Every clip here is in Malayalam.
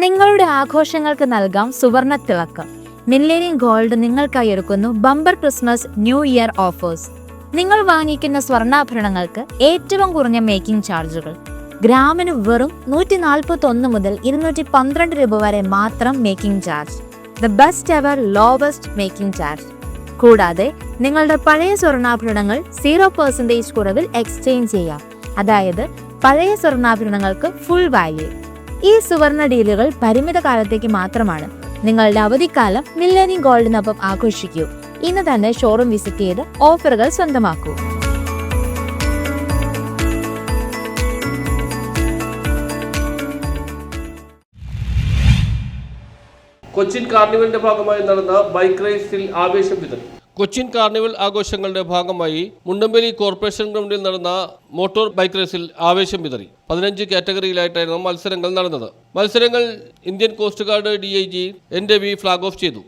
നിങ്ങളുടെ ആഘോഷങ്ങൾക്ക് നൽകാം സുവർണ തിളക്കം. മില്ലേനിയം ഗോൾഡ് നിങ്ങൾക്കായി ഒരുക്കുന്നു bumper Christmas new year offers. നിങ്ങൾ വാങ്ങിക്കുന്ന സ്വർണ്ണാഭരണങ്ങൾക്ക് ഏറ്റവും കുറഞ്ഞ മേക്കിംഗ് ചാർജുകൾ. ഗ്രാമിന് വെറും 141 മുതൽ 212 രൂപ വരെ മാത്രം making charge. The best ever lowest making charge. കൂടാതെ നിങ്ങളുടെ പഴയ സ്വർണ്ണാഭരണങ്ങൾ 0% കുറവിൽ എക്സ്ചേഞ്ച് ചെയ്യാം. അതായത് പഴയ സ്വർണ്ണാഭരണങ്ങൾക്ക് ഫുൾ വാല്യൂ. ഈ സുവർണ ഡീലുകൾ പരിമിത കാലത്തേക്ക് മാത്രമാണ്. നിങ്ങളുടെ അവധിക്കാലം മില്ലേനിയം ഗോൾഡിനൊപ്പം ആഘോഷിക്കൂ. ഇന്ന് തന്നെ ഷോറൂം വിസിറ്റ് ചെയ്ത് ഓഫറുകൾ സ്വന്തമാക്കൂ. കൊച്ചിൻ കാർണിവലിന്റെ ഭാഗമായി നടന്ന ബൈക്ക് റേസിൽ ആവേശം വിതറി. കൊച്ചിൻ കാർണിവൽ ആഘോഷങ്ങളുടെ ഭാഗമായി മുണ്ടമ്പേരി കോർപ്പറേഷൻ ഗ്രൗണ്ടിൽ നടന്ന മോട്ടോർ ബൈക്ക് റേസിൽ ആവേശം വിതറി. 15 കാറ്റഗറിയിലായിട്ടായിരുന്നു മത്സരങ്ങൾ നടന്നത്. മത്സരങ്ങൾ Indian coast guard DIG NV flag off ചെയ്തു.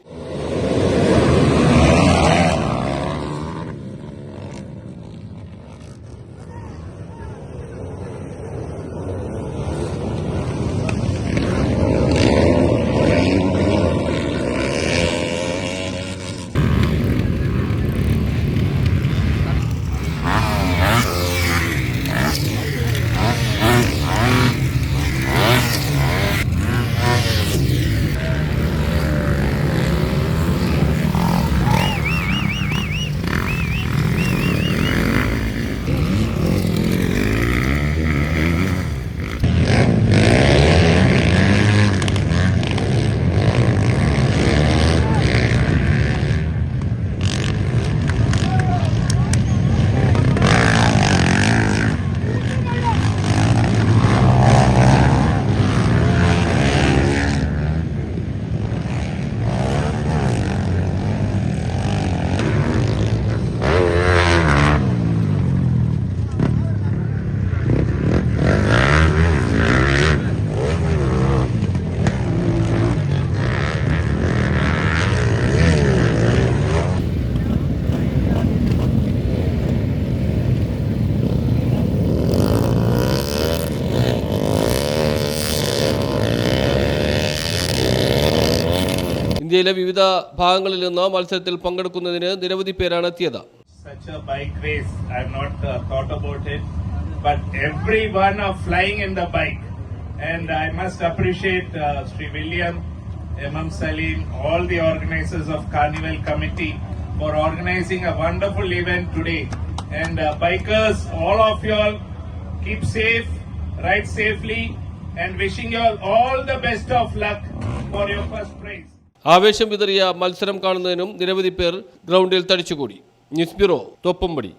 ഇന്ത്യയിലെ വിവിധ ഭാഗങ്ങളിൽ നിന്ന് മത്സരത്തിൽ പങ്കെടുക്കുന്നതിന് നിരവധി പേരാണ് എത്തിയത്. Such a bike race, I have not thought about it, but everyone are flying in the bike, and I must appreciate Sri William, Salim, all the organizers of Carnival Committee for organizing a wonderful event today. And bikers, all of you all, keep safe, ride safely, and wishing you all the best of luck for your first prize. ആവേശം വിതറിയ മത്സരം കാണുന്നതിനും നിരവധി പേർ ഗ്രൗണ്ടിൽ തടിച്ചുകൂടി. News bureau, Thoppumpady.